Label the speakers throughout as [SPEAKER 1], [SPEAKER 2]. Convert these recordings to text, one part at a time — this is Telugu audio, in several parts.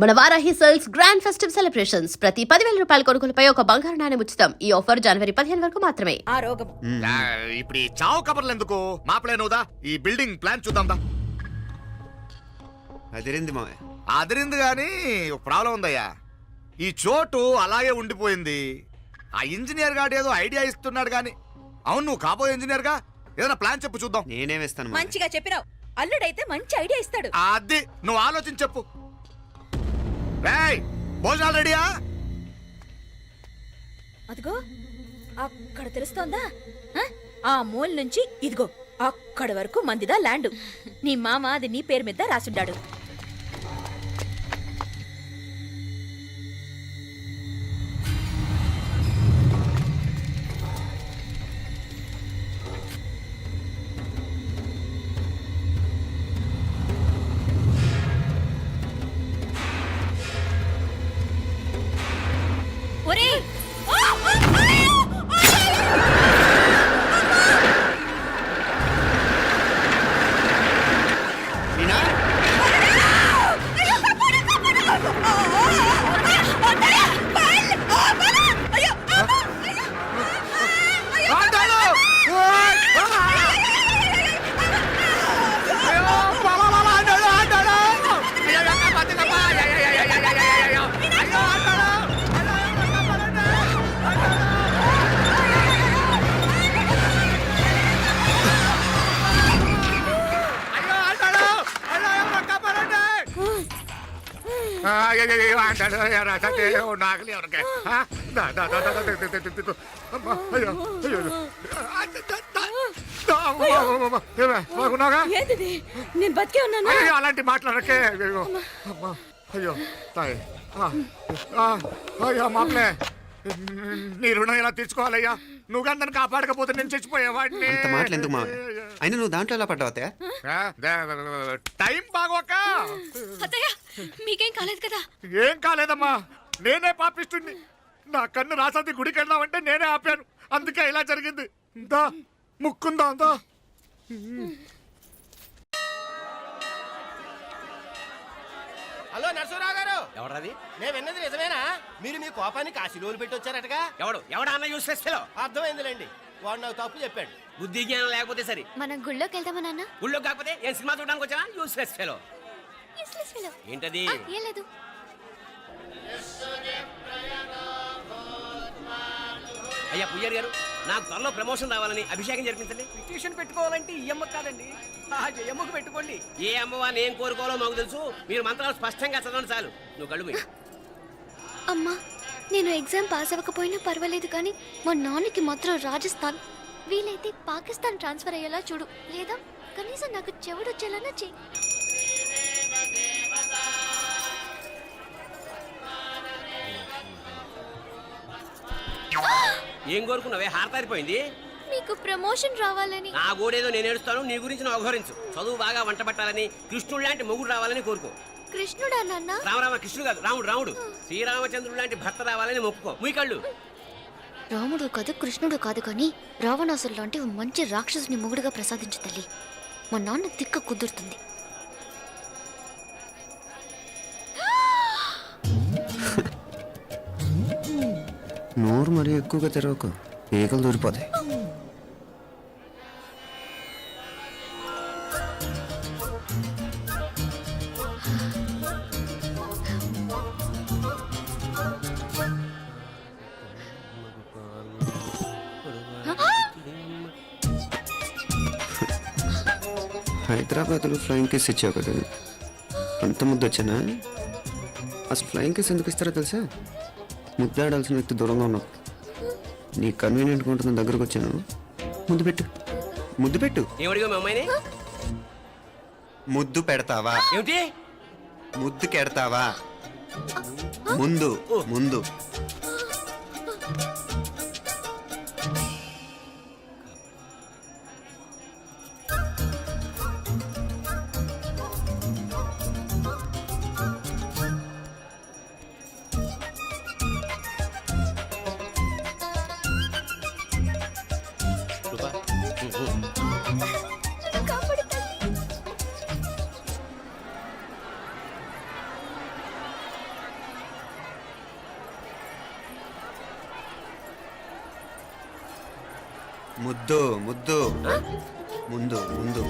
[SPEAKER 1] మన Varahi sales grand festive celebrations ప్రతి 10,000 రూపాయల కొనుగోలుపై ఒక బంగారు నాణెం ఉచితం. ఈ ఆఫర్ జనవరి 15 వరకు మాత్రమే.
[SPEAKER 2] ఆ రోగం
[SPEAKER 3] ఇప్పుడు ఈ చావు కబర్లు ఎందుకు? మా ప్లాన్ అవుదా? ఈ బిల్డింగ్ ప్లాన్ చూద్దాందా?
[SPEAKER 4] అదిరింది మా
[SPEAKER 3] అదిరింది గానీ ఒక ప్రాబ్లం ఉందయ్యా. ఈ చోటు అలాగే ఉండిపోయింది. ఆ ఇంజనీర్ గాడు ఏదో ఐడియా ఇస్తున్నాడు గాని. అవును, నువ్వు కాబోయే ఇంజనీర్ గా ఏదైనా ప్లాన్ చెప్పు చూద్దాం.
[SPEAKER 4] నేనే వేస్తాను
[SPEAKER 2] మంచిగా చెప్పినావు. అల్లుడైతే మంచి ఐడియా ఇస్తాడు.
[SPEAKER 3] అది నువ్వు ఆలోచించి చెప్పు. భోజనాలు రెడీయా?
[SPEAKER 2] అదిగో అక్కడ తెలుస్తోందా? ఆ మూల నుంచి ఇదిగో అక్కడ వరకు మందిదా ల్యాండ్. నీ మామ అది నీ పేరు మీద రాసుండాడు. ఒరేయ్!
[SPEAKER 3] నాగలి ఎవరికే
[SPEAKER 2] ఏంటిది? నేను బతికే ఉన్నాను.
[SPEAKER 3] అలాంటి మాట్లాడకే. అయ్యో తాయి. అయ్యో మాప్లే, నీ రుణం ఎలా తీర్చుకోవాలయ్యా? నువ్వు అందరిని కాపాడకపోతే నేను చచ్చిపోయేవాడిని.
[SPEAKER 4] అంత మాటలు ఎందుకు మా అయినా నువ్వు దాంట్లో ఎలా పడ్డావు?
[SPEAKER 3] టైం బాగోక.
[SPEAKER 5] అత్తయ్య, మీకేం కాలేదు కదా?
[SPEAKER 3] ఏం కాలేదమ్మా, నేనే పాపిస్తుంది. నా కన్ను రాసాది గుడికి వెళ్దామంటే నేనే ఆపాను. అందుకే ఇలా జరిగింది. దా ముక్కుందా అంతా.
[SPEAKER 6] హలో నరసరావు గారు.
[SPEAKER 7] ఎవరది?
[SPEAKER 6] నేను విన్నది నిజమేనా? మీరు మీ కోపాన్ని కాశీలోలు పెట్టి వచ్చారటగా?
[SPEAKER 7] ఎవడా అన్న యూస్లెస్ ఫెలో?
[SPEAKER 6] అర్థమైందిలేండి, వాడు నాకు తప్పు చెప్పాడు.
[SPEAKER 7] బుద్ధి జ్ఞానం లేకపోతే సరే.
[SPEAKER 5] మనం గుళ్ళోకి వెళ్దామా నాన్న?
[SPEAKER 7] ఊళ్ళో కాకపోతే ఏం సినిమా చూడడానికి వచ్చావా? Useless fellow.
[SPEAKER 5] Useless fellow.
[SPEAKER 7] ఏంటది?
[SPEAKER 5] ఏం లేదు.
[SPEAKER 7] అయ్యా పుయ్యర్ గారు, నాకు త్వరలో ప్రమోషన్ రావాలని అభిషేకం జరిపించండి. పిటిషన్ పెట్టుకోవాలంటే ఈ అమ్మ కాదండి, ఆ జయమ్మకు పెట్టుకోండి. ఏ అమ్మవారిని ఏం కోరుకోవాలో మాకు తెలుసు. మీరు మంత్రాలు స్పష్టంగా చదవండి చాలు. నువ్వు కళ్ళు మూయి.
[SPEAKER 5] అమ్మా, నేను ఎగ్జామ్ పాస్ అవ్వకపోయినా పర్వాలేదు, కానీ మా నాన్నకి మాత్రం రాజస్థాన్, వీలైతే పాకిస్తాన్ ట్రాన్స్ఫర్ అయ్యేలా చూడు. లేదా కనీసం నాకు చెవుడు వచ్చేలానా చెయ్యి.
[SPEAKER 7] ఏం కోరుకున్నావే? హారతారిపోయింది.
[SPEAKER 5] మీకు ప్రమోషన్ రావాలని.
[SPEAKER 7] నా గోడేదో నేను ఏడుస్తాను, నీ గురించి నువ్వు అవహరించు. చదువు బాగా వంట పట్టాలని, కృష్ణుడు లాంటి మొగుడు రావాలని కోరుకో.
[SPEAKER 5] కృష్ణుడా నాన్న?
[SPEAKER 7] రామరామ కృష్ణుడు కాదు, రాముడు రాముడు. శ్రీరామచంద్రుడు లాంటి భర్త రావాలని మొక్కుకో. ముయ్యి కళ్ళు.
[SPEAKER 5] రాముడు కాదు, కృష్ణుడు కాదు, కానీ రావణాసురు లాంటి మంచి రాక్షసుని మొగుడుగా ప్రసాదించు తల్లి. మా నాన్న తిక్క కుదురుతుంది.
[SPEAKER 4] నోరు మరీ ఎక్కువగా తెరవకు, ఈకలు దూరిపోతాయి. హైదరాబాద్లో ఫ్లయింగ్ కేస్ ఇచ్చావు కదా, అంత ముద్దు వచ్చానా? అసలు ఫ్లయింగ్ కేస్ ఎందుకు ఇస్తారో తెలుసా? ముద్దాడాల్సిన వ్యక్తి దూరంగా ఉన్నావు. నీ కన్వీనియంట్గా ఉంటుంది, దగ్గరకు వచ్చాను. ముద్దు పెట్టు, ముద్దు పెట్టు.
[SPEAKER 7] ఏమడిగా మీ అమ్మాయిని?
[SPEAKER 4] ముద్దు పెడతావా?
[SPEAKER 7] ఏమిటి?
[SPEAKER 4] ముద్దు కెడతావా? ముందు ముందు. ముద్దు ముద్దు ముందు ముందు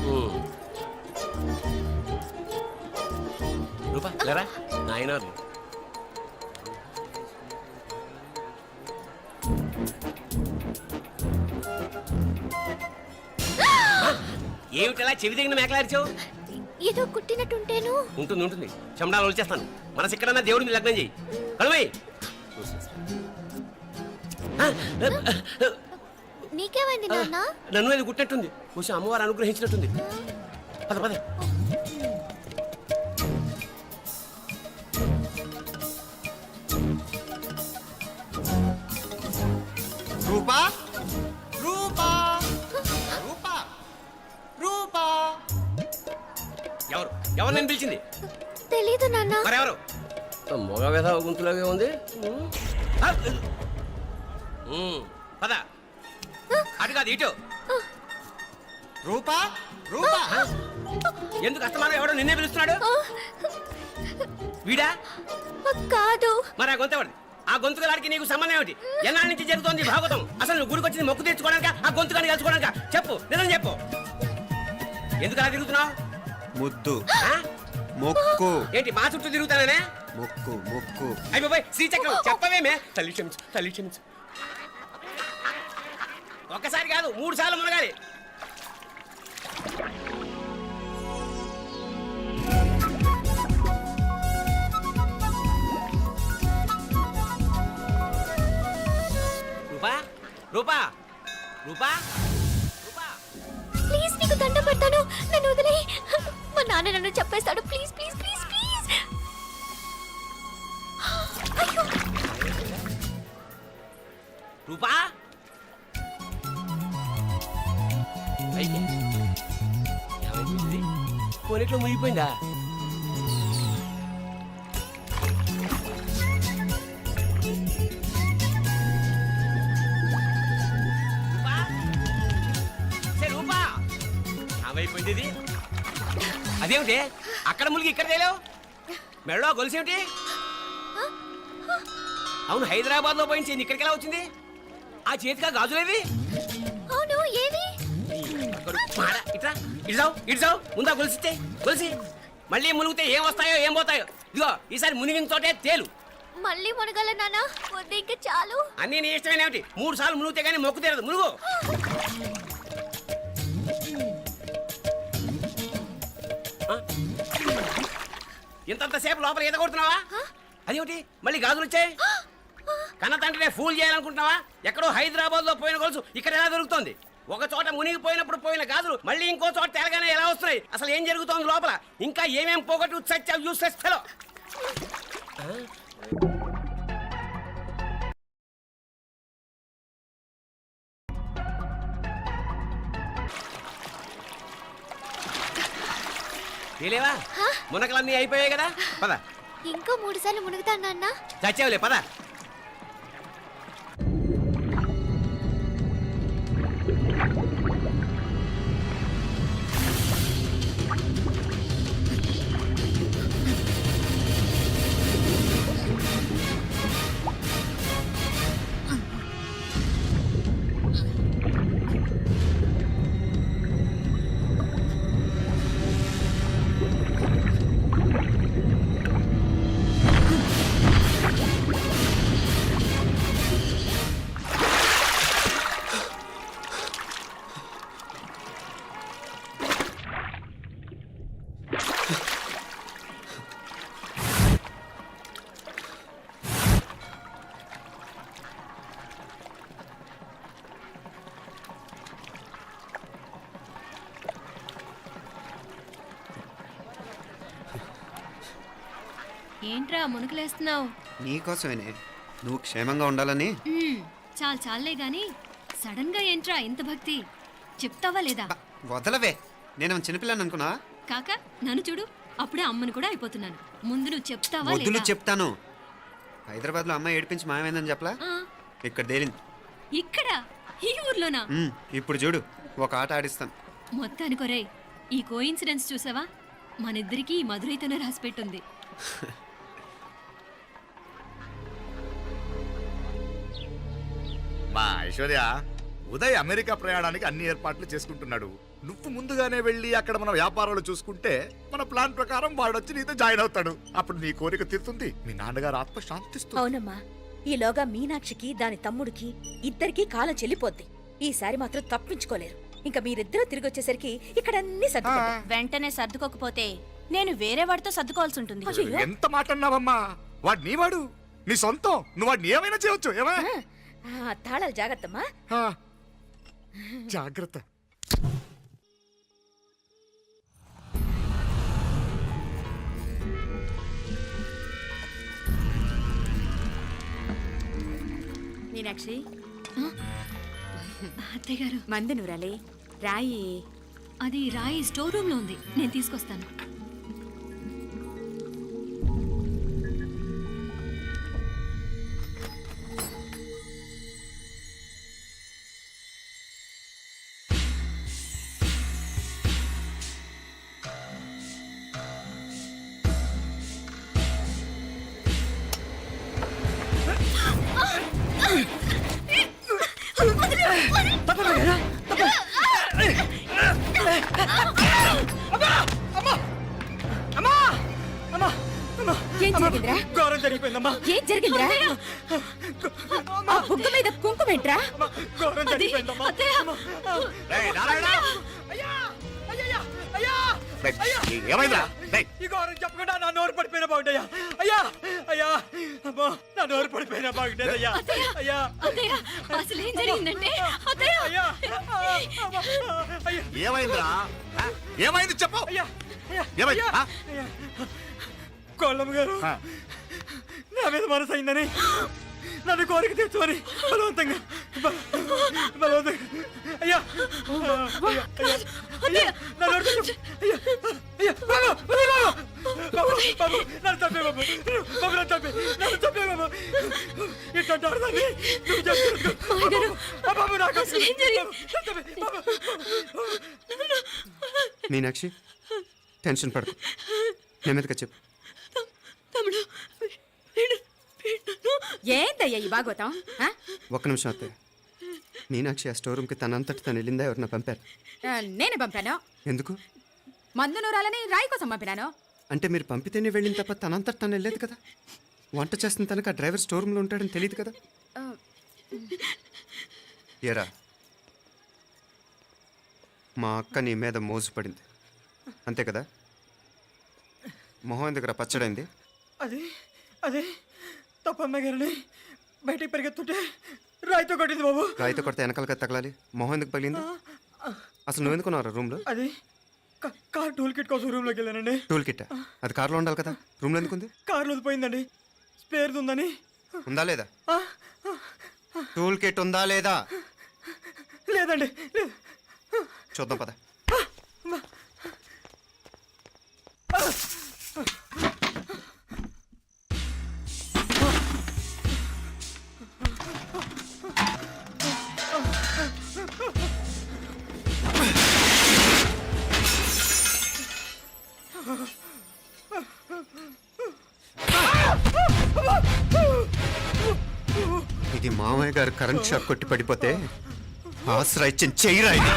[SPEAKER 7] రూపా లేరా నాయన ఏమిటలా చెవి దగ్గర మేకలారిచావు?
[SPEAKER 5] ఏదో కుట్టినట్టుంటేను.
[SPEAKER 7] ఉంటుంది ఉంటుంది చెమడాలు వచ్చేస్తాను. మనసు ఎక్కడన్నా దేవుడిని లగ్నం చేయి. కడుమై
[SPEAKER 5] నీకేమైంది నాన్న?
[SPEAKER 7] నన్ను అది గుట్టినట్టుంది. కొంచెం అమ్మవారు అనుగ్రహించినట్టుంది. పద పద.
[SPEAKER 6] రూపా రూపా రూపా రూపా
[SPEAKER 7] ఎవరు ఎవరు నేను పిలిచింది?
[SPEAKER 5] తెలీదు నాన్న.
[SPEAKER 7] మరెవరు? మగ వేధ గుంతులాగే ఉంది. పద అటు కాదు ఇటు.
[SPEAKER 6] రూపా రూపా
[SPEAKER 7] ఎందుకు అస్తమానం ఎవడో నిన్నే పిలుస్తున్నాడు? వీడా?
[SPEAKER 5] కాదు.
[SPEAKER 7] మరి ఆ గొంతు ఎవరిది? ఆ గొంతుగాడికి నీకు సంబంధం ఏమిటి? ఎన్నాళ్ళ నుంచి జరుగుతోంది భాగవతం? అసలు నువ్వు గుడికి వచ్చింది మొక్కు తెచ్చుకోవడానిక, ఆ గొంతుగాని కలుసుకోవడానిక? చెప్పు, నిజం చెప్పు. ఎందుకు అలా తిరుగుతున్నావు?
[SPEAKER 4] ముద్దు
[SPEAKER 7] ఆ?
[SPEAKER 4] మొక్కు
[SPEAKER 7] ఏంటి మా చుట్టూ తిరుగుతానే?
[SPEAKER 4] మొక్కు మొక్కు
[SPEAKER 7] అయిపోయి శ్రీచక్రం చెప్పవేమే. తల్లి క్షమించు, తల్లి క్షమించు. ఒక్కసారి కాదు 3 సార్లు మునగాలి. రూపా రూపా రూపా రూపా
[SPEAKER 5] ప్లీజ్ నీకు దండం పెడతాను, నన్ను వదిలేయ్. మా నాన్న నన్ను చెప్పేస్తాడు. Please please please please. అయ్యో.
[SPEAKER 7] రూపా పైకి ఏమైంది? కొనిట్లో మునిగిపోయిందా? రూపా సే రూపా ఏమైపోయింది ఇది? అదేమిటి అక్కడ మునిగి ఇక్కడ తేలేవు? మెడలో గొలుసేమిటి? అవును హైదరాబాద్ లో పోయించింది, ఇక్కడికి ఎలా వచ్చింది? ఆ చేతిగా గాజులేవి?
[SPEAKER 5] అవును ఏవి?
[SPEAKER 7] ఇట్రా ఇడ్సావు ముందా గొలిసితే గొలిసి మళ్ళీ మునిగితే ఏం వస్తాయో ఏం పోతాయో. ఇదిగో ఈసారి మునిగిన తోటే తేలు.
[SPEAKER 5] మళ్ళీ మునగల నాన్న, వద్దు ఇంకా చాలు.
[SPEAKER 7] అన్నీ నీ ఇష్టమేనేమిటి? 3 సార్లు మునిగితే కానీ మొక్కు తీరదు. మునుగు. ఇంతంతసేపు లోపల ఈత కొడుతున్నావా? అదేమిటి మళ్ళీ గాజులు వచ్చాయి? కన్న తండ్రినే ఫూల్ చేయాలనుకుంటున్నావా? ఎక్కడో హైదరాబాద్ లో పోయిన గొలుసు ఇక్కడ ఎలా దొరుకుతుంది? ఒక చోట మునిగిపోయినప్పుడు పోయిన గాజులు మళ్ళీ ఇంకో చోట తేలగానే ఎలా వస్తున్నాయి? అసలు ఏం జరుగుతోంది లోపల? ఇంకా ఏమేం పోగొట్టు చచ్చావు యూస్లెస్ ఫెలో. తెలియవా? మునకలన్నీ అయిపోయాయి కదా, పద.
[SPEAKER 5] ఇంకో 3 సార్లు మునుగుతాను నాన్న.
[SPEAKER 7] చచ్చావులే, పద.
[SPEAKER 8] ఏంట్రా మునుకులేస్తున్నావు?
[SPEAKER 4] నీకోసమేనే, నువ్వు క్షేమంగా ఉండాలని.
[SPEAKER 8] చాలే గాని సడన్ గా ఏంట్రా ఇంత భక్తి? చెప్తావా లేదా?
[SPEAKER 4] వదలవే, నేను చిన్నపిల్లని అనుకున్నా.
[SPEAKER 8] కాక నన్ను చూడు, అప్పుడే అమ్మని కూడా అయిపోతున్నాను. ముందు నువ్వు చెప్తావా
[SPEAKER 4] వద్దులు
[SPEAKER 8] లేదా?
[SPEAKER 4] చెప్తాను. హైదరాబాద్ లో అమ్మాయి ఏడిపించి మాయమైందని చెప్పలా,
[SPEAKER 8] ఆ,
[SPEAKER 4] ఇక్కడ తేలింది.
[SPEAKER 8] ఇక్కడ ఈ ఊర్లోనా?
[SPEAKER 4] ఇప్పుడు చూడు, ఒక ఆట ఆడిస్తాను.
[SPEAKER 8] మొత్తానికొరే ఈ కోయిన్సిడెన్స్ చూసావా? మనిద్దరికి ఈ మధురైతోనే రాసిపెట్టుంది.
[SPEAKER 3] బా ఐశ్వర్య, ఉదయ్ అమెరికా ప్రయాణానికి అన్ని ఏర్పాట్లు చేసుకుంటున్నాడు. నువ్వు ముందుగానే వెళ్ళి అక్కడ మన వ్యాపారాలు చూసుకుంటే మన ప్లాన్ ప్రకారం వాడు వచ్చి నీతో జాయిన్ అవుతాడు. అప్పుడు నీ కోరిక తీరుతుంది, మీ నాన్నగారు ఆత్మ శాంతిస్తుంది.
[SPEAKER 2] అవునమ్మా, ఈలోగా మీనాక్షికి దాని తమ్ముడికి ఇద్దరికీ కాలం చెల్లిపోద్ది. ఈసారి మాత్రం తప్పించుకోలేరు. ఇంకా మీరిద్దరూ తిరిగి వచ్చేసరికి ఇక్కడ అన్ని సర్దుకుంటాయి.
[SPEAKER 9] వెంటనే సర్దుకోకపోతే నేను వేరే వాడితో సర్దుకోవాల్సి ఉంటుంది.
[SPEAKER 2] అయ్యో.
[SPEAKER 3] ఎంత మాట అన్నావమ్మా? వాడు నీ వాడు, నీ సొంతం. నువ్వు వాడిని ఏమైనా చేయొచ్చు. ఏమా
[SPEAKER 2] తాళాలు జాగ్రత్తమ్మా.
[SPEAKER 3] జాగ్రత్త.
[SPEAKER 9] మీనాక్షి,
[SPEAKER 8] అత్తయ్య గారు,
[SPEAKER 9] మందు నూరాలి, రాయి.
[SPEAKER 8] అది రాయి స్టోర్ రూమ్ లో ఉంది, నేను తీసుకొస్తాను.
[SPEAKER 2] ఏం జరిగిందిరా?
[SPEAKER 6] ఘోరం జరిగిపోయిందమ్మా.
[SPEAKER 2] ఏం జరిగిందిరా? ఆ బుగ్గ మీద కుంకుమేంట్రా?
[SPEAKER 6] ఘోరం జరిగిపోయిందమ్మా.
[SPEAKER 3] రేయ్, నారాయణ!
[SPEAKER 6] అయ్యా! అయ్యయ్యా! అయ్యా!
[SPEAKER 3] రేయ్, ఏమైందిరా? రేయ్,
[SPEAKER 6] ఈ ఘోరం చెప్పకుండా నా నోరు పడిపోయిన బాగుండయ్యా. అయ్యా! అయ్యా! అమ్మా, నా నోరు పడిపోయిన బాగుండేదయ్యా. అయ్యా!
[SPEAKER 8] అత్తయ్య, అసలు ఏం జరిగిందంటే అత్తయ్య,
[SPEAKER 6] అయ్యా! అమ్మా! అయ్యా!
[SPEAKER 3] ఏమైందిరా? ఆ? ఏమైంది చెప్పు.
[SPEAKER 6] అయ్యా! అయ్యా!
[SPEAKER 3] ఏమైంది?
[SPEAKER 6] అయ్యా!
[SPEAKER 3] ఆ?
[SPEAKER 6] అయ్యా! కోళ్ళమ్మ గారు
[SPEAKER 3] ఆ.
[SPEAKER 6] నా మీద మనసు అయిందని నన్ను కోరిక తెచ్చుకొని బలవంతంగా బలవంతంగా అయ్యా అయ్యా అయ్యా నా నోరు తెచ్చు. అయ్యా అయ్యా బాబు బాబు బాబు నన్ను చంపే బాబు బాబు నన్ను చంపే బాబు ఇట్లాంటి ఆడదాన్ని నువ్వు చేస్తున్నావు బాబు నాకు
[SPEAKER 4] మీనాక్షి, టెన్షన్ పడకు, నెమ్మదిగా చెప్పు.
[SPEAKER 8] తమ్ముడు,
[SPEAKER 9] ఏందయ్యా ఈ భాగవతం? ఆ?
[SPEAKER 4] ఒక్క నిమిషం అత్తయ్య. మీనాక్షి ఆ స్టోర్ రూమ్కి తనంతటి తను వెళ్ళిందా, ఎవరన్నా పంపారు?
[SPEAKER 9] నేనే పంపాను.
[SPEAKER 4] ఎందుకు?
[SPEAKER 9] మందు నూరాలని రాయి కోసం పంపినాను.
[SPEAKER 4] అంటే మీరు పంపితేనే వెళ్ళింది తప్ప తనంతటి తను వెళ్ళలేదు కదా. వంట చేస్తున్న తనకు ఆ డ్రైవర్ స్టోర్ రూమ్లో ఉంటాడని తెలియదు కదా. ఏరా, మా అక్క నీ మీద మోజు పడింది అంతే కదా. మొహం దగ్గర పచ్చడైంది.
[SPEAKER 6] అది అది తప్పమ్మ గారిని బయటికి పరిగెత్తుంటే రాయితో కొట్టింది బాబు.
[SPEAKER 4] రాయితో కొడితే వెనకాలగా తగలాలి. మొహం ఎందుకు పగిలింది? అసలు నువ్వు ఎందుకున్నావు రూమ్లో?
[SPEAKER 6] అది కార్ టూల్ కిట్ కోసం రూమ్లోకి వెళ్ళానండి.
[SPEAKER 4] టూల్ కిట్ అది కార్లో ఉండాలి కదా, రూమ్లో ఎందుకుంది?
[SPEAKER 6] కార్లో పోయిందండి, స్పేర్ ఉందని.
[SPEAKER 4] ఉందా లేదా? టూల్ కిట్ ఉందా లేదా
[SPEAKER 6] లేదండి, లేదు.
[SPEAKER 4] చూద్దాం పద. ఇది మామయ్య గారు కరెంట్ షాక్ కొట్టి పడిపోతే ఆసరా ఇచ్చిన చెయ్యిరా ఇది.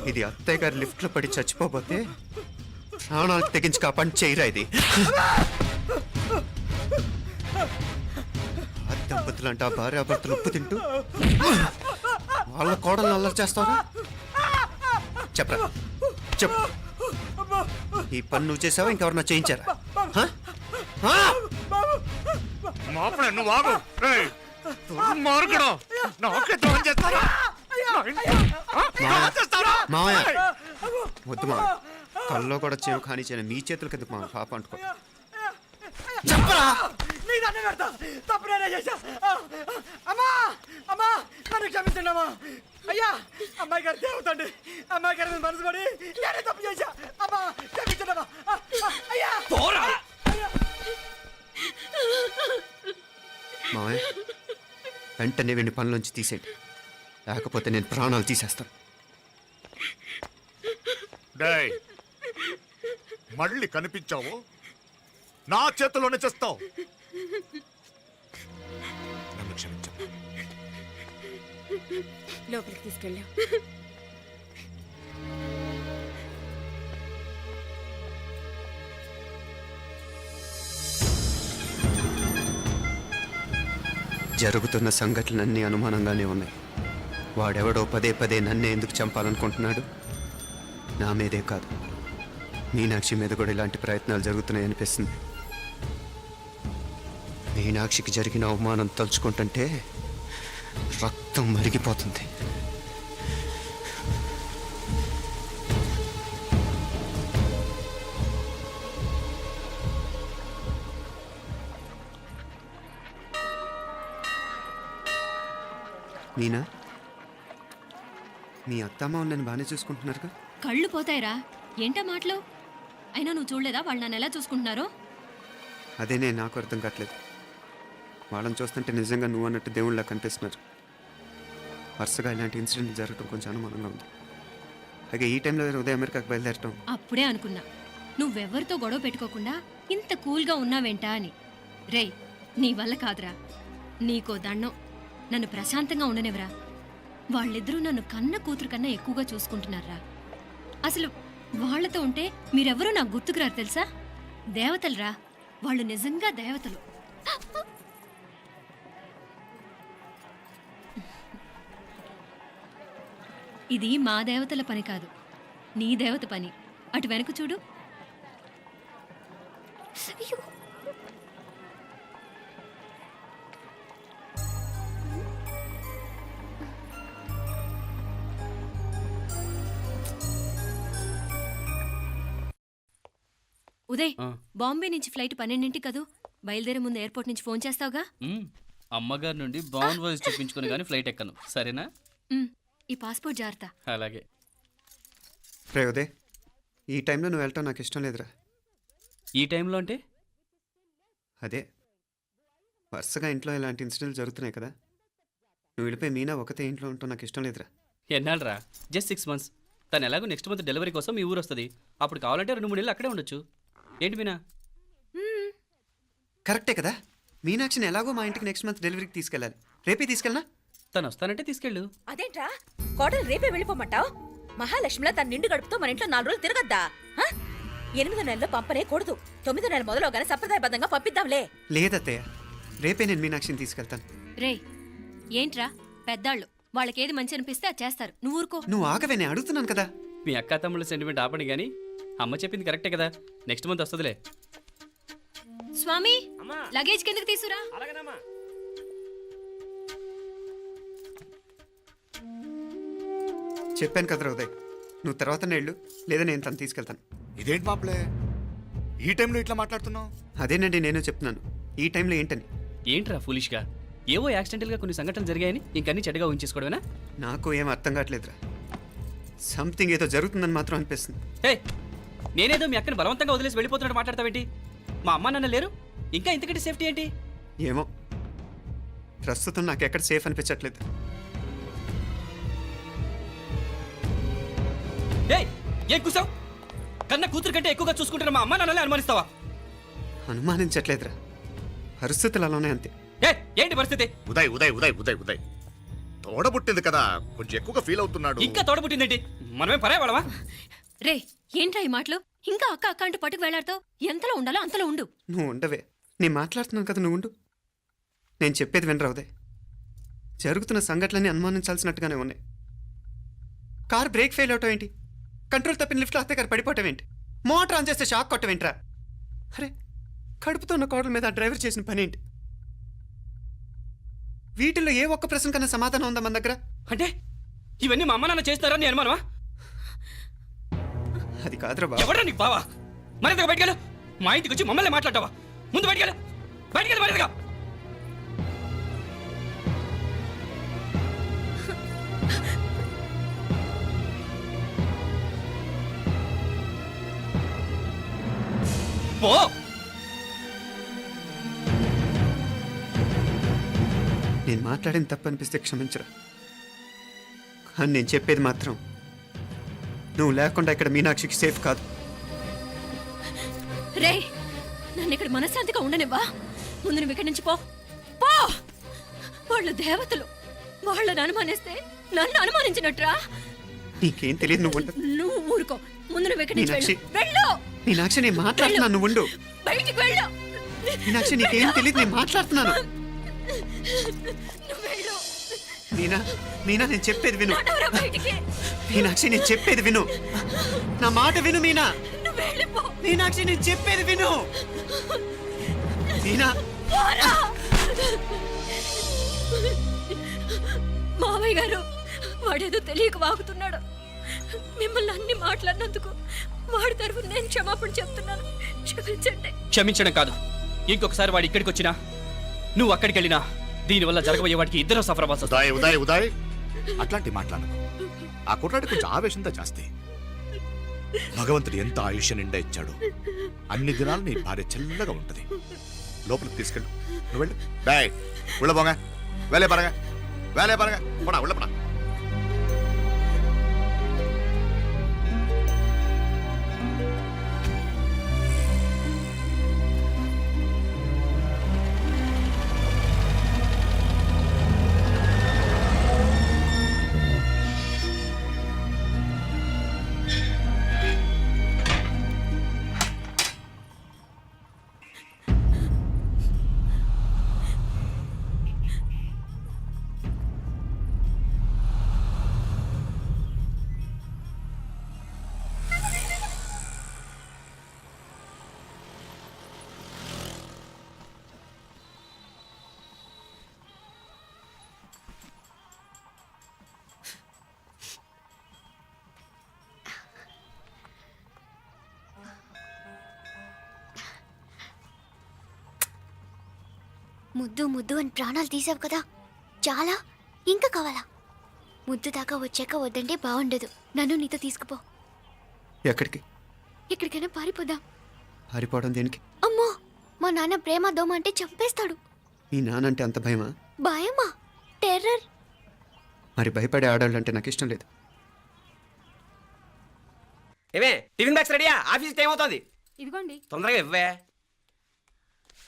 [SPEAKER 4] ఇది అత్తయ్య గారు లిఫ్ట్ లో పడి చచ్చిపోతే ప్రాణాలకు తెగించి కాపాడి చెయ్యిరా ఇది. ఆ దంపతులు అంటే ఆ భార్యాభర్తలు ఉప్పు తింటూ వాళ్ళ కోడలు అల్లరి చేస్తారా? చెప్పరా, చెప్పు. ఈ పని నువ్వు చేసావా, ఇంకెవరన్నా చేయించారా? హ? హ?
[SPEAKER 3] మాపడే నువ్వు ఆగు. రేయ్, దుర్మార్గుడు. నాకే ద్రోహం చేస్తారా?
[SPEAKER 4] మావయ్య వద్దు మావయ్య, కల్లో కూడా చేవు కానీ చేయను మీ చేతులు కిందకు మా పాప అంటుకో.
[SPEAKER 6] చెప్పరా, నీ దండం పెడతా. తప్పు నేనే చేశా. అమ్మా అమ్మా, నన్ను క్షమించండి అమ్మా. అయ్యా, అమ్మాయి గారు దేవతండి. అమ్మాయి గారి మీద మనసు పడి నేనే తప్పు చేశా. అమ్మా క్షమించండి అమ్మా. అయ్యా
[SPEAKER 4] మావయ్య వెంటనే వీడిని పనిలోంచి తీసేయండి, లేకపోతే నేను ప్రాణాలు తీసేస్తాను.
[SPEAKER 3] డేయ్, మళ్ళీ కనిపించావు నా చేతిలోనే చేస్తావు. క్షమించు.
[SPEAKER 2] లోపలికి తీసుకెళ్ళాం.
[SPEAKER 4] జరుగుతున్న సంఘటనలన్నీ అనుమానంగానే ఉన్నాయి. వాడెవడో పదే పదే నన్నే ఎందుకు చంపాలనుకుంటున్నాడు? నా మీదే కాదు, మీనాక్షి మీద కూడా ఇలాంటి ప్రయత్నాలు జరుగుతున్నాయి అనిపిస్తుంది. మీనాక్షికి జరిగిన అవమానం తలుచుకుంటుంటే రక్తం మరిగిపోతుంది. మీనా, మీ అత్తమ్మ నన్ను బాగానే చూసుకుంటున్నారుగా?
[SPEAKER 8] కళ్ళు పోతాయిరా, ఏంటా మాటలు? అయినా నువ్వు చూడలేదా వాళ్ళు నన్ను ఎలా చూసుకుంటున్నారో?
[SPEAKER 4] అదేనే నాకు అర్థం కావట్లేదు. వాళ్ళని చూస్తుంటే నిజంగా నువ్వు అన్నట్టు దేవుళ్ళ కనిపిస్తున్నారు. వరుసగా ఇలాంటి ఇన్సిడెంట్ జరగడం కొంచెం అనుమానంగా ఉంది. అలాగే ఈ టైంలో ఉదయం అమెరికాకు బయలుదేరటం.
[SPEAKER 8] అప్పుడే అనుకున్నా నువ్వెవరితో గొడవ పెట్టుకోకుండా ఇంత కూల్గా ఉన్నావేంటా అని. రేయ్, నీ వల్ల కాదురా, నీకో దండం, నన్ను ప్రశాంతంగా ఉండనివరా. వాళ్ళిద్దరూ నన్ను కన్న కూతురు కన్నా ఎక్కువగా చూసుకుంటున్నారా. అసలు వాళ్లతో ఉంటే మీరెవరూ నాకు గుర్తుకురారు తెలుసా? దేవతలురా, వాళ్ళు నిజంగా దేవతలు. ఇది మా దేవతల పని కాదు, నీ దేవత పని. అటు వెనక చూడు.
[SPEAKER 5] అయ్యో,
[SPEAKER 8] ఉదయ్, బాంబే నుంచి ఫ్లైట్ 12 కదూ. బయలుదేరే ముందు ఎయిర్పోర్ట్ నుంచి ఫోన్ చేస్తావుగా?
[SPEAKER 10] అమ్మగారి నుండి బౌండ్ వాయిస్ చూపించుకుని కానీ ఫ్లైట్ ఎక్కను, సరేనా?
[SPEAKER 8] ఈ పాస్పోర్ట్ జాగ్రత్త.
[SPEAKER 10] అలాగే.
[SPEAKER 4] రే ఉదయ్, ఈ టైంలో నువ్వు వెళ్ళటం నాకు ఇష్టం లేదురా.
[SPEAKER 10] ఈ టైంలో అంటే?
[SPEAKER 4] అదే, వరుసగా ఇంట్లో ఇలాంటి ఇన్సిడెంట్లు జరుగుతున్నాయి కదా. నువ్వు వెళ్ళిపోయి మీనా ఒకతే ఇంట్లో ఉంటావు నాకు ఇష్టం లేదురా.
[SPEAKER 10] ఎన్నాళ్ళరా? Just 6 months. తను ఎలాగో నెక్స్ట్ మంత్ డెలివరీ కోసం మీ ఊరు వస్తుంది. అప్పుడు కావాలంటే 2-3 నెలలు అక్కడే ఉండొచ్చు. ఏంటి మీనా?
[SPEAKER 4] కరెక్టే కదా. మీనాక్షిని ఎలాగో మా ఇంటికి నెక్స్ట్ మంత్ డెలివరీకి తీసుకెళ్ళాలి. రేపే తీసుకెళ్ళనా?
[SPEAKER 10] తను వస్తానంటే తీసుకెళ్ళు.
[SPEAKER 2] అదేంట్రా, కోడలు రేపే వెళ్ళిపోమంటావు? మహాలక్ష్మిలా తన నిండు గడుపుతో మన ఇంట్లో 4 రోజులు తిరగద్దా? 8వ నెలలో పంపనే కూడదు. 9వ నెల మొదలుగానే సంప్రదాయబద్ధంగా పంపిద్దాంలే.
[SPEAKER 4] లేదత్తయ్య, రేపే నేను మీనాక్షిని తీసుకెళ్తాను.
[SPEAKER 8] రే, ఏంట్రా పెద్దాళ్ళు, వాళ్ళకేది మంచి అనిపిస్తే అది చేస్తారు. నువ్వు ఊరుకో.
[SPEAKER 4] నువ్వు ఆగవే, నేను అడుగుతున్నాను కదా.
[SPEAKER 10] మీ అక్క తమ్ముళ్ళ సెంటిమెంట్ ఆపండి కానీ అమ్మ చెప్పింది కరెక్టే కదా. నెక్స్ట్ మంత్ వస్తుందిలే.
[SPEAKER 8] స్వామి, లగేజ్ కిందకి తీసురా.
[SPEAKER 7] అలాగేనమ్మా.
[SPEAKER 4] చెప్పాను కదరా ఉదయ్, నువ్వు తర్వాత నేళ్ళు లేదా నేను తను తీసుకెళ్తాను.
[SPEAKER 3] ఇదేంటి మాప్లే, ఈ టైంలో ఇట్లా మాట్లాడుతున్నావు?
[SPEAKER 4] అదేనండి నేను చెప్తున్నాను, ఈ టైంలో ఏంటని.
[SPEAKER 10] ఏంట్రా ఫులిష్గా? ఏవో యాక్సిడెంటల్గా కొన్ని సంఘటనలు జరిగాయని ఇంకన్నీ చెడ్డగా ఉంచేసుకోవడమేనా?
[SPEAKER 4] నాకు ఏం అర్థం కావట్లేదురా. సంథింగ్ ఏదో జరుగుతుందని మాత్రం అనిపిస్తుంది.
[SPEAKER 10] హే, నేనేదో మీ అక్కని బలవంతంగా వదిలేసి వెళ్ళిపోతున్నట్టు మాట్లాడతావేంటి? మా అమ్మ నాన్న లేరు, ఇంకా ఇంతకంటే సేఫ్టీ ఏంటి?
[SPEAKER 4] ఏమో, ప్రస్తుతం నాకు ఎక్కడ సేఫ్ అనిపించట్లేదు.
[SPEAKER 10] ఏం కూసావు? కన్న కూతురు కంటే ఎక్కువగా చూసుకుంటున్న మా అమ్మ నాన్నలే అనుమానిస్తావా?
[SPEAKER 4] అనుమానించట్లేదురా, పరిస్థితులు అలానే అంతే.
[SPEAKER 10] ఏంటి పరిస్థితి?
[SPEAKER 3] ఉదయ్ ఉదయ్ ఉదయ్ ఉదయ్ ఉదయ్ తోడబుట్టింది కదా, కొంచెం ఎక్కువగా ఫీల్ అవుతున్నాడు.
[SPEAKER 10] ఇంకా తోడబుట్టిందేంటి? మనమే పరాయవాళ్ళమా?
[SPEAKER 8] రే, ఏంట్రా ఈ మాటలు? ఇంకా అక్క అక్క అంటూ పట్టుకు వెళ్లాడుతావు. ఎంతలో ఉండాలో అంతలో ఉండు.
[SPEAKER 4] నువ్వు ఉండవే, నేను మాట్లాడుతున్నాను కదా, నువ్వు ఉండు. నేను చెప్పేది వినరా ఉదయ్, జరుగుతున్న సంఘటనలన్నీ అనుమానించాల్సినట్టుగానే ఉన్నాయి. కార్ బ్రేక్ ఫెయిల్ అవటం ఏంటి? కంట్రోల్ తప్పిన లిఫ్ట్లో అత్తే గారు పడిపోవటం ఏంటి? మోటార్ ఆన్ చేస్తే షాక్ కొట్టం ఏంట్రా? అరే, కడుపుతో ఉన్న కోడల మీద ఆ డ్రైవర్ చేసిన పని ఏంటి? వీటిల్లో ఏ ఒక్క ప్రశ్న కన్నా సమాధానం ఉందా మన దగ్గర?
[SPEAKER 10] అంటే ఇవన్నీ మా అమ్మ నాన్న చేస్తారని నీ అనుమానమా?
[SPEAKER 4] అది కాదురా బాబు.
[SPEAKER 10] ఎవరా నీకు బావా? మరింతగా బయటకెళ్ళు. మా ఇంటికి వచ్చి మమ్మల్ని మాట్లాడతావా? ముందు బయటకెళ్ళు, బయటకెళ్ళు మరింతగా. పో.
[SPEAKER 4] నేను మాట్లాడిన తప్పు అనిపిస్తే క్షమించరా, కానీ నేను చెప్పేది మాత్రం నువ్వు లేకుండా ఇక్కడ మీనాక్షికి సేఫ్ కాదు.
[SPEAKER 8] రే, నన్ను ఇక్కడ మనశ్శాంతిగా ఉండనివ్వా. ముందు నువ్వు ఇక్కడి నుంచి పో. పో. వాళ్ళు దేవతలు. వాళ్ళని అనుమానిస్తే నన్ను అనుమానించినట్రా.
[SPEAKER 4] నీకేం తెలియదు, నువ్వు ఉండు.
[SPEAKER 8] నువ్వు ఊరుకో. ముందు నువ్వు ఇక్కడి నుంచి
[SPEAKER 4] మీనాక్షి.
[SPEAKER 8] వెళ్ళు.
[SPEAKER 4] మీనాక్షి, నేను మాట్లాడుతున్నాను, నువ్వు ఉండు.
[SPEAKER 8] బయటికి వెళ్ళు.
[SPEAKER 4] మీనాక్షి, నీకేం తెలియదు, నేను మాట్లాడుతున్నాను.
[SPEAKER 8] నువ్వు వెళ్ళు.
[SPEAKER 4] మీనా, మీనా, నేను చెప్పేది విను.
[SPEAKER 8] నడవరా బయటికి.
[SPEAKER 4] మీనాక్షి, నేను చెప్పేది విను. నా మాట విను మీనా.
[SPEAKER 8] నువ్వు వెళ్ళిపో.
[SPEAKER 4] మీనాక్షి, నేను చెప్పేది విను. మీనా,
[SPEAKER 8] పోరా. మావయ్య గారు, వాడేదో తెలియక వాగుతున్నాడు. మిమ్మల్ని అన్ని మాట్లాడినందుకు వాడి తరఫున నేను క్షమాపణ చెప్తున్నాను. క్షమించండి.
[SPEAKER 10] క్షమించడం కాదు, ఇంకొకసారి వాడు ఇక్కడికి వచ్చినా నువ్వు అక్కడికి వెళ్ళినా దీనివల్ల జరగబోయే వాడికి ఇద్దరు సఫర్ అవ్వాల్సి వస్తుంది.
[SPEAKER 3] ఉదయ్ ఉదయ్ ఉదయ్ అట్లాంటి మాట్లాడకు. ఆ కుట్రాడి కొంచెం ఆవేశంతో జాస్తి. భగవంతుడు ఎంత ఆయుష్య నిండా ఇచ్చాడు. అన్ని దినాలు నీ భార్య చల్లగా ఉంటది. లోపలికి తీసుకెళ్ళు. నువ్వు వెళ్ళు. డాయ్ ఉళ్ళ పోగా వేలే పరగా వేలే పరగా పోడా ఉళ్ళ పడా.
[SPEAKER 5] ముద్దు ముద్దు అని ప్రాణాలు తీసావు కదా, చాలా. ఇంకా కావాలా? ముద్దు దాకా వచ్చాక వద్దంటే బాగుండదు. నన్ను నీతో తీసుకుపో.
[SPEAKER 4] ఎక్కడికి?
[SPEAKER 5] ఎక్కడికైనా పారిపోదాం.
[SPEAKER 4] పారిపోవడం దేనికి?
[SPEAKER 5] అమ్మో, మా నాన్న ప్రేమ దోమ అంటే చంపేస్తాడు.
[SPEAKER 4] మీ నానంటే అంత భయమా?
[SPEAKER 5] భయమా? టెర్రర్.
[SPEAKER 4] మరి భయపడే ఆడవాళ్ళు అంటే నాకు ఇష్టం లేదు.
[SPEAKER 7] ఏమే టిఫిన్ బ్యాగ్స్ రెడీయా? ఆఫీస్ టైం అవుతుంది.
[SPEAKER 9] ఇదిగోండి.
[SPEAKER 7] తొందరగా ఇవ్వే.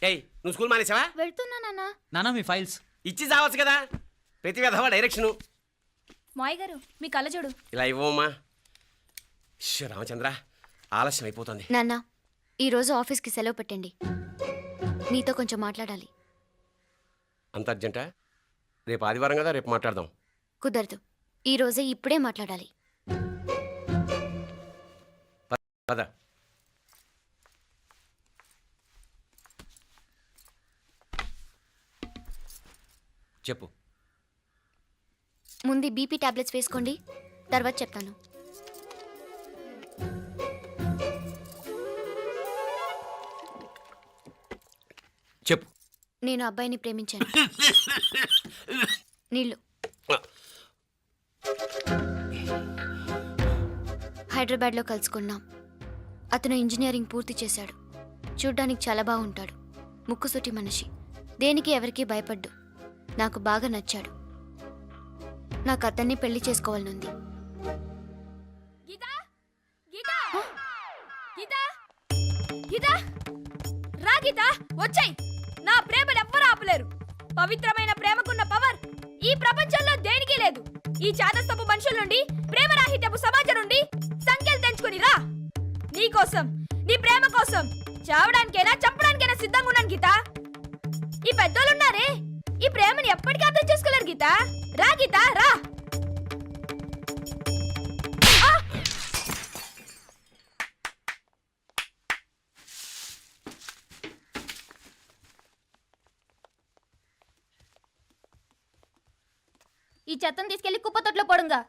[SPEAKER 7] ఏయ్ నువ్వు స్కూల్ మానేసావా?
[SPEAKER 9] వెళ్తున్నా నాన్న.
[SPEAKER 10] నానా మీ ఫైల్స్
[SPEAKER 7] ఇచ్చి చావచ్చు కదా. ప్రతి విధవా డైరెక్షను.
[SPEAKER 9] మాయ్ గారు మీ కళ్ళజోడు.
[SPEAKER 7] ఇలా ఇవ్వమ్మా. రామచంద్ర ఆలస్యం అయిపోతుంది.
[SPEAKER 5] నాన్న, ఈరోజు ఆఫీస్కి సెలవు పెట్టండి. నీతో కొంచెం మాట్లాడాలి.
[SPEAKER 7] అంత అర్జెంటా? రేపు ఆదివారం కదా, రేపు మాట్లాడదాం.
[SPEAKER 5] కుదరదు, ఈరోజే ఇప్పుడే మాట్లాడాలి.
[SPEAKER 7] పద. చెప్పు.
[SPEAKER 5] ముందు బీపీ టాబ్లెట్స్ వేసుకోండి, తర్వాత చెప్తాను.
[SPEAKER 7] చెప్పు.
[SPEAKER 5] నేను అబ్బాయిని ప్రేమించాను. నీళ్ళు. హైదరాబాద్లో కలుసుకున్నాం. అతను ఇంజనీరింగ్ పూర్తి చేశాడు. చూడ్డానికి చాలా బాగుంటాడు. ముక్కుసూటి మనిషి. దేనికి ఎవరికీ భయపడ్డు. నాకు బాగా నచ్చాడు. నాకు అతన్ని పెళ్లి చేసుకోవాలనుంది.
[SPEAKER 2] వచ్చాయి. నా ప్రేమను ఎవ్వరూ ఆపలేరు. పవిత్రమైన ప్రేమకున్న పవర్ ఈ ప్రపంచంలో దేనికి లేదు. ఈ చాదస్తపు మనుషుల నుండి, ప్రేమరాహిత్యపు సమాజం నుండి సంఖ్యలు తెంచుకుని రా. నీ కోసం, నీ ప్రేమ కోసం చావడానికైనా చంపడానికైనా సిద్ధంగా ఉన్నాను గీత. ఈ పెద్దోళ్ళున్నారే, ఈ ప్రేమని ఎప్పటికీ అర్థం చేసుకోలేరు గీత. రా గీత, రా. ఈ చెత్తను తీసుకెళ్లి కుప్ప తొట్లో పడుంగా.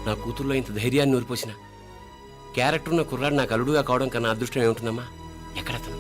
[SPEAKER 7] నా కూతుర్లో ఇంత ధైర్యాన్ని నూరిపోసిన క్యారెక్టర్ ఉన్న కుర్రాడు నాకు అల్లుడుగా కావడం కన్నా అదృష్టం ఏముంటుందమ్మా? ఎక్కడతను?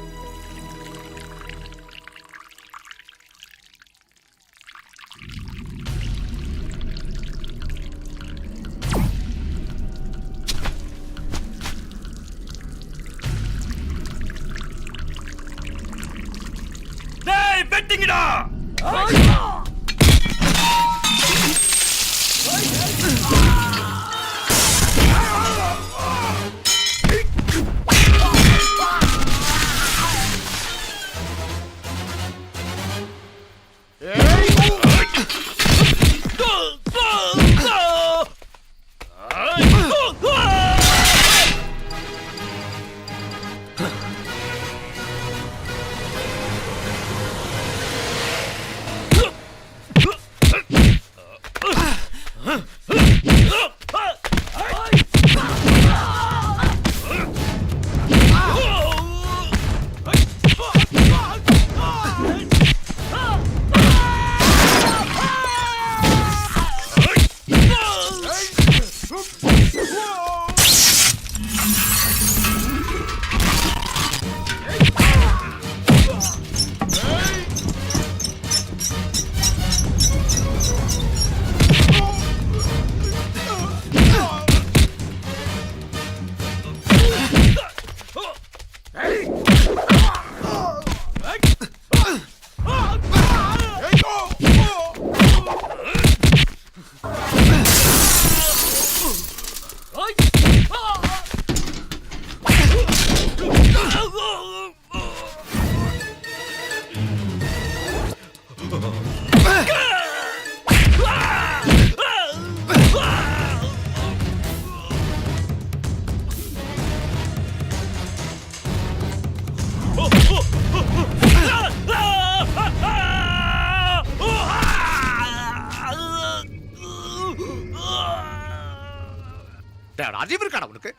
[SPEAKER 3] రాజీవ్ కాడ ఉనకే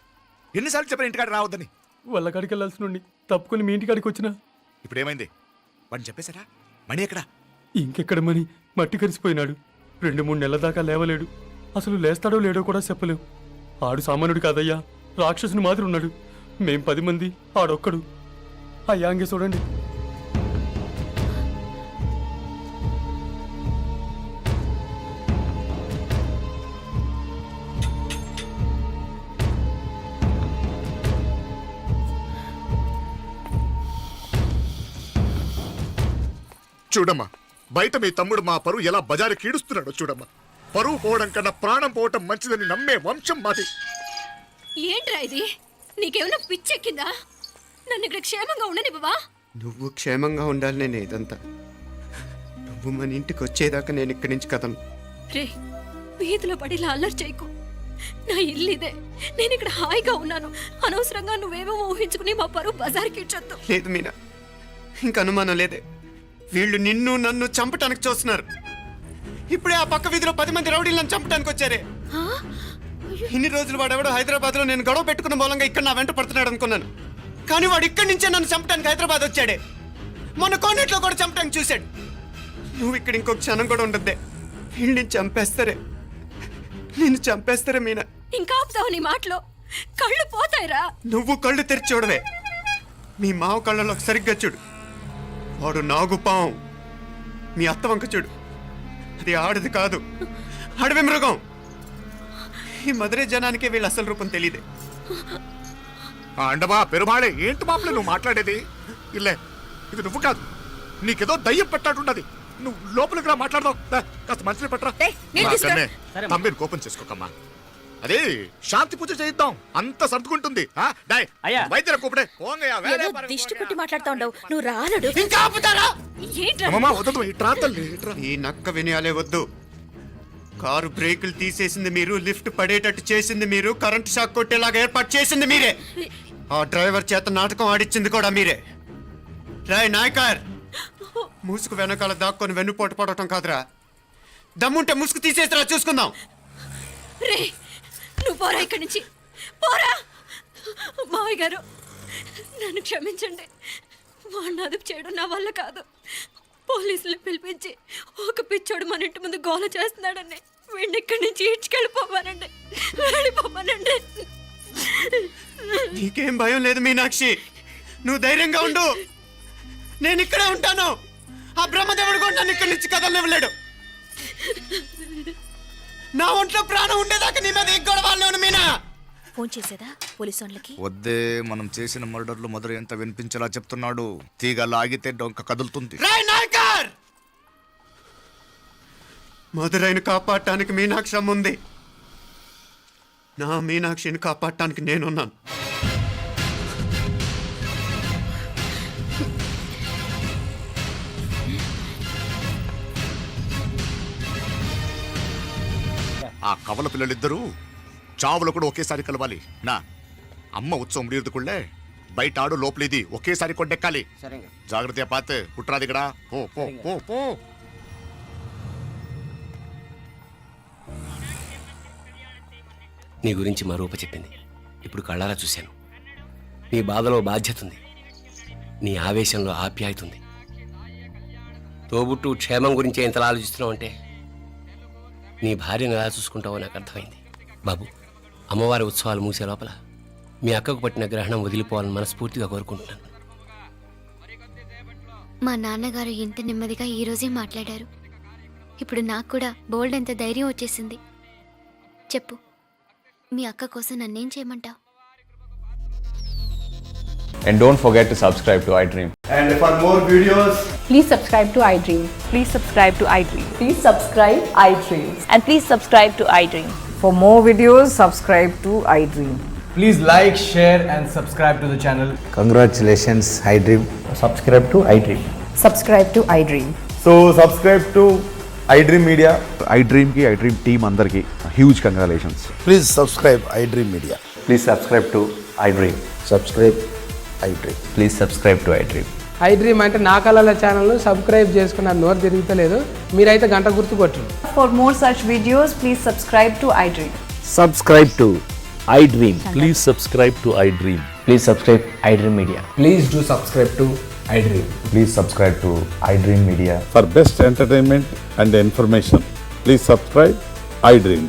[SPEAKER 3] ఎన్నిసార్లు చెప్పిన ఇంటికాడ రావద్దని.
[SPEAKER 6] వాళ్ళ కాడికి వెళ్ళాల్సి నుండి తప్పుకొని మీ ఇంటికాడికి వచ్చినా
[SPEAKER 3] ఇప్పుడు ఏమైంది? వాడిని చెప్పేశారా? మణి ఎక్కడా?
[SPEAKER 6] ఇంకెక్కడ మని మట్టి కరిసిపోయినాడు. 2-3 నెలల దాకా లేవలేడు. అసలు లేస్తాడో లేడో కూడా చెప్పలేవు. ఆడు సామాన్యుడు కాదయ్యా, రాక్షసుని మాదిరి ఉన్నాడు. మేం 10 మంది, ఆడొక్కడు. అయ్యా అంగే చూడండి.
[SPEAKER 3] చూడమ్మా, బయట మీ తమ్ముడు మా పరువు ఎలా బజారు కీడుస్తున్నాడో చూడమ్మా. పరువు పోవడం కన్నా ప్రాణం పోవటం మంచిదని నమ్మే వంశం మాది.
[SPEAKER 8] ఏంట్రా ఇది? నీకేమైనా పిచ్చెక్కిందా? నన్ను ఇక్కడ క్షేమంగా ఉండని బాబా.
[SPEAKER 4] నువ్వు క్షేమంగా ఉండాలి. నేను ఇదంతా నువ్వు మన ఇంటికి వచ్చేదాకా నేను ఇక్కడి నుంచి కదను.
[SPEAKER 8] రే, వీధిలో పడి ఇలా అల్లరి చేయకు. నా ఇల్లు ఇదే, నేను ఇక్కడ హాయిగా ఉన్నాను. అనవసరంగా నువ్వేమో ఊహించుకుని మా పరువు బజార్కి ఇచ్చొద్దు.
[SPEAKER 4] లేదు మీనా, ఇంక అనుమానం లేదే. వీళ్ళు నిన్ను నన్ను చంపటానికి చూస్తున్నారు. ఇప్పుడే ఆ పక్క వీధిలో 10 మంది రౌడీలు నన్ను చంపడానికి వచ్చారే. ఇన్ని రోజులు వాడెవడో హైదరాబాద్లో నేను గొడవ పెట్టుకున్న మూలంగా ఇక్కడ నా వెంట పడుతున్నాడు అనుకున్నాను. కానీ వాడు ఇక్కడి నుంచే నన్ను చంపడానికి హైదరాబాద్ వచ్చాడే. మొన్న కోనేట్లో కూడా చంపడానికి చూశాడు. నువ్వు ఇక్కడ ఇంకొక క్షణం కూడా ఉండద్దే. వీళ్ళని చంపేస్తారే, నిన్ను చంపేస్తారే మీనా.
[SPEAKER 8] ఇంకా ఆపుతావు నీ మాటలో? కళ్ళు పోతాయిరా.
[SPEAKER 4] నువ్వు కళ్ళు తెరిచి చూడవే. మీ మావ కళ్ళలో సరిగ్గా చూడు. వాడు నాగుపాం. మీ అత్త వంక చూడు, అది ఆడది కాదు, అడవి మృగం. ఈ మధుரை జనానికే వీళ్ళ అసలు రూపం తెలియదే.
[SPEAKER 3] అండమా పెరుమాళే, ఏంటి మాపలే నువ్వు మాట్లాడేది? ఇల్లే, ఇది నువ్వు కాదు, నీకేదో దయ్యం పట్టాడున్నది. నువ్వు లోపలికి రా, మాట్లాడదాం. కాస్త మంచిని పట్టరా. తమ్మిని కోపం చేసుకోకమ్మా. అదే శాంతి పూజ చేయిద్దాం, అంత సర్దుకుంటుంది. వైద్యుల కూపడే
[SPEAKER 9] దిష్టి పెట్టి మాట్లాడుతా ఉండవు. నువ్వు రానడు.
[SPEAKER 4] ఇంకా ఆపుతారా?
[SPEAKER 3] వద్దు, ఇట్రా తల్లి, ఇట్రా.
[SPEAKER 4] ఈ నక్క వినయాలే వద్దు. కారు బ్రేకులు తీసేసింది మీరు, లిఫ్ట్ పడేటట్టు చేసింది మీరు, కరెంట్ షాక్ కొట్టేలాగా ఏర్పాటు చేసింది మీరే. ఆ డ్రైవర్ చేత నాటకం ఆడిచ్చింది కూడా మీరే. రాయ్ నాయకర్, ముసుగు వెనకాల దాక్కొని వెన్నుపోటు పడటం కాదురా. దమ్ముంటే ముసుగు తీసేసిరా, చూసుకుందాం.
[SPEAKER 8] రే, నువ్వు పోరా ఇక్కడి నుంచి, పోరా. మావయ్య గారు, నన్ను క్షమించండి. వాడిని అదుపు చేయడం నా వల్ల కాదు. పోలీసులు పిలిపించి ఒక పిచ్చోడు మన ఇంటి ముందు గోల చేస్తున్నాడండి. వీడిని ఇక్కడి నుంచి ఈడ్చుకెళ్ళిపోవానండి, వెళ్ళిపోవానండి.
[SPEAKER 4] నీకేం భయం లేదు మీనాక్షి, నువ్వు ధైర్యంగా ఉండు. నేను ఇక్కడే ఉంటాను. ఆ బ్రహ్మదేవుడు కూడా నన్ను ఇక్కడి నుంచి కదలనివ్వలేడు. నా ఒంట్లో ప్రాణం ఉండేదాకా నీ మీద ఎగ్గొడవాళ్ళను మీనా.
[SPEAKER 9] ఫోన్ చేసేదా పోలీసు వాళ్ళకి?
[SPEAKER 3] వద్దే, మనం చేసిన మర్డర్లు మొదలు ఎంత వినిపించేలా చెప్తున్నాడు. తీగ లాగితే డొంక కదులుతుంది.
[SPEAKER 4] రాయ్ నాయకర్, మధురైని కాపాడటానికి మీనాక్షి అమ్మ ఉంది. నా మీనాక్షిని కాపాడటానికి నేనున్నాను.
[SPEAKER 3] ఆ కవల పిల్లలిద్దరూ చావులు కూడా ఒకేసారి కలవాలి నా అమ్మ ఉత్సవం ముడియుడుకుళ్ళే బయట ఆడు లోపలిది ఒకేసారి కొట్టెక్కాలి జాగ్రత్తగా పాతే కుట్రాది ఇక్కడ పో పో పో పో
[SPEAKER 7] నీ గురించి మా రూప చెప్పింది. ఇప్పుడు కళ్ళారా చూశాను. నీ బాధలో బాధ్యత ఉంది, నీ ఆవేశంలో ఆప్యాయత ఉంది. తోబుట్టు క్షేమం గురించి ఎంతలా ఆలోచిస్తున్నావు అంటే నీ భార్యను ఎలా చూసుకుంటావో నాకు అర్థమైంది. బాబు, అమ్మవారి ఉత్సవాలు మూసే లోపల మీ అక్కకు పట్టిన గ్రహణం వదిలిపోవాలని మనస్ఫూర్తిగా కోరుకుంటున్నాను.
[SPEAKER 5] మా నాన్నగారు ఇంత నెమ్మదిగా ఈ రోజే మాట్లాడారు. ఇప్పుడు నాకు కూడా బోల్డ్ ఎంత ధైర్యం వచ్చేసింది. చెప్పు, మీ అక్క కోసం నన్నేం చేయమంటావు?
[SPEAKER 11] And don't forget to subscribe to iDream.
[SPEAKER 6] And for more videos,
[SPEAKER 9] Please subscribe to iDream. Please subscribe to iDream.
[SPEAKER 12] Please subscribe iDream.
[SPEAKER 9] And please subscribe to iDream.
[SPEAKER 12] For more videos, subscribe to iDream.
[SPEAKER 6] please like, share and subscribe to the channel.
[SPEAKER 11] Congratulations, iDream. Subscribe to iDream.
[SPEAKER 12] Subscribe to iDream.
[SPEAKER 6] So subscribe to iDream Media.
[SPEAKER 11] iDream ki iDream team andarki huge congratulations.
[SPEAKER 13] Please subscribe iDream Media.
[SPEAKER 11] Please subscribe to iDream.
[SPEAKER 13] Subscribe iDream.
[SPEAKER 11] Please subscribe to iDream.
[SPEAKER 12] iDream అంటే నా కళల ఛానల్ సబ్స్క్రైబ్ చేసుకున్న నోరు తిరుగుతలేదు. మీరైతే గంట గుర్తు కొట్టండి.
[SPEAKER 9] For more such videos, please subscribe to iDream.
[SPEAKER 13] Subscribe to iDream. Please subscribe to iDream.
[SPEAKER 11] Please subscribe iDream Media.
[SPEAKER 12] Please do subscribe to iDream.
[SPEAKER 11] Please subscribe to iDream Media.
[SPEAKER 13] For best entertainment and information, please subscribe iDream.